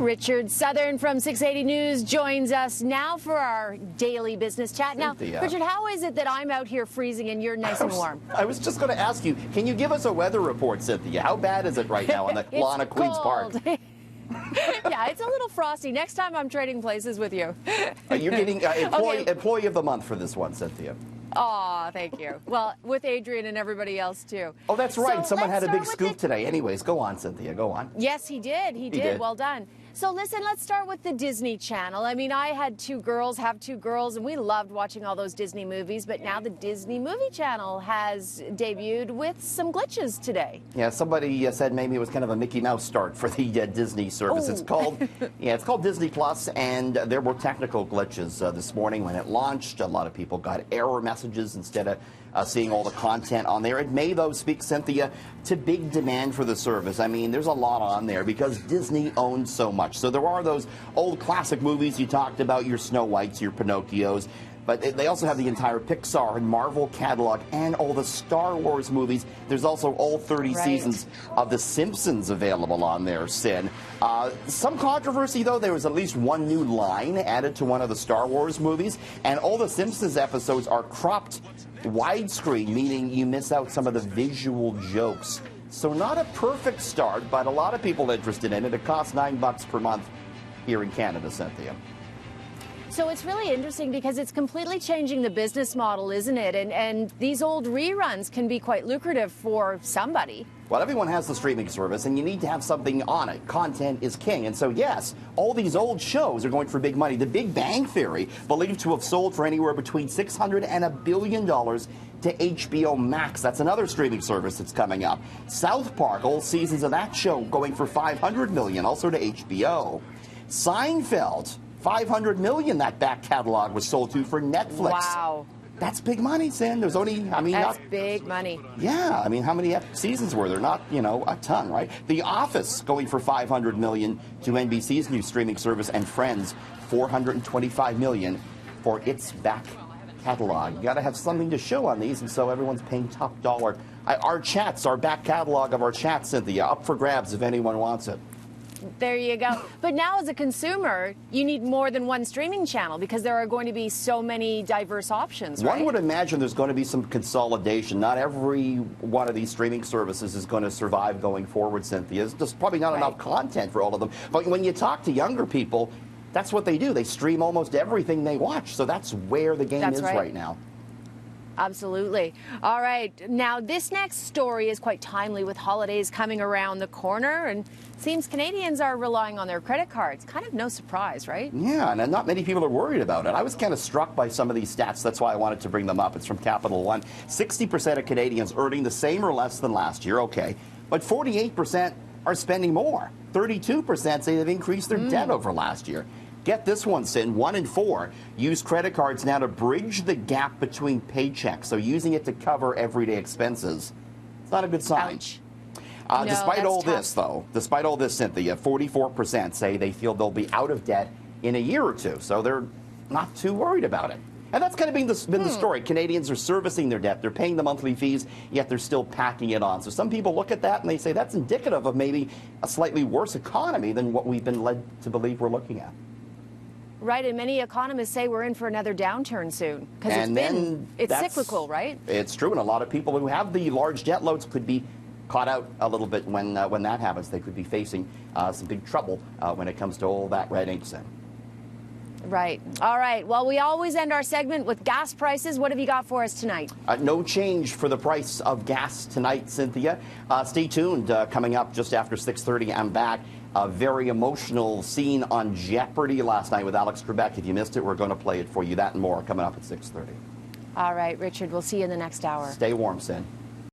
Richard Southern from 680 News joins us now for our daily business chat. Cynthia. Now, Richard, how is it that I'm out here freezing and you're nice and warm? I was just going to ask you, can you give us a weather report, Cynthia? How bad is it right now on the lawn of Queen's Park? Yeah, it's a little frosty. Next time I'm trading places with you. You're getting employee of the month for this one, Cynthia. Aw, thank you. Well, with Adrian and everybody else, too. Oh, that's right. So Someone had a big let's start scoop with today. Anyways, go on, Cynthia. Go on. Yes, he did. He did. Well done. So listen, let's start with the Disney Channel. I mean, I had two girls, have two girls, and we loved watching all those Disney movies, but now the Disney Movie Channel has debuted with some glitches today. Yeah, somebody said maybe it was kind of a Mickey Mouse start for the Disney service. Oh. It's called, it's called Disney Plus, and there were technical glitches this morning when it launched. A lot of people got error messages instead of seeing all the content on there. It may, though, speak, Cynthia, to big demand for the service. I mean, there's a lot on there because Disney owns so much. So there are those old classic movies you talked about, your Snow Whites, your Pinocchios, but they also have the entire Pixar and Marvel catalog and all the Star Wars movies. There's also all 30 seasons of The Simpsons available on there, Sin. Some controversy, though. There was at least one new line added to one of the Star Wars movies, and all the Simpsons episodes are cropped widescreen, meaning you miss out some of the visual jokes. So not a perfect start, but a lot of people interested in it. It costs $9 per month here in Canada, Cynthia. So it's really interesting because it's completely changing the business model, isn't it? And these old reruns can be quite lucrative for somebody. Well, everyone has the streaming service, and you need to have something on it. Content is king. And so, yes, all these old shows are going for big money. The Big Bang Theory, believed to have sold for anywhere between $600 and $1 billion to HBO Max. That's another streaming service that's coming up. South Park, all seasons of that show going for $500 million, also to HBO. Seinfeld, $500 million that back catalog was sold to for Netflix. Wow. That's big money, Sin. There's only, that's big money. Yeah, I mean, how many seasons were there? Not, a ton, right? The Office going for $500 million to NBC's new streaming service, and Friends, $425 million for its back catalog. You got to have something to show on these, and so everyone's paying top dollar. Our chats, our back catalog of our chats, Cynthia, up for grabs if anyone wants it. There you go. But now as a consumer, you need more than one streaming channel because there are going to be so many diverse options, right? One would imagine there's going to be some consolidation. Not every one of these streaming services is going to survive going forward, Cynthia. There's just probably not enough content for all of them. But when you talk to younger people, that's what they do. They stream almost everything they watch. So that's where the game is right now. Absolutely. All right. Now, this next story is quite timely with holidays coming around the corner, and it seems Canadians are relying on their credit cards. Kind of no surprise, right? Yeah, and not many people are worried about it. I was kind of struck by some of these stats. That's why I wanted to bring them up. It's from Capital One. 60% of Canadians earning the same or less than last year. Okay. But 48% are spending more. 32% say they've increased their debt over last year. Get this one, Sin. 1 in 4 use credit cards now to bridge the gap between paychecks, so using it to cover everyday expenses. It's not a good sign. Ouch. Despite all this, Cynthia, 44% say they feel they'll be out of debt in a year or two, so they're not too worried about it. And that's kind of been the story. Canadians are servicing their debt. They're paying the monthly fees, yet they're still packing it on. So some people look at that and they say that's indicative of maybe a slightly worse economy than what we've been led to believe we're looking at. Right, and many economists say we're in for another downturn soon because it's cyclical, right? It's true, and a lot of people who have the large debt loads could be caught out a little bit when that happens. They could be facing some big trouble when it comes to all that red ink. Right. All right. Well, we always end our segment with gas prices. What have you got for us tonight? No change for the price of gas tonight, Cynthia. Stay tuned. Coming up just after 6:30, I'm back. A very emotional scene on Jeopardy last night with Alex Trebek. If you missed it, we're going to play it for you. That and more coming up at 6:30. All right, Richard. We'll see you in the next hour. Stay warm, Sin.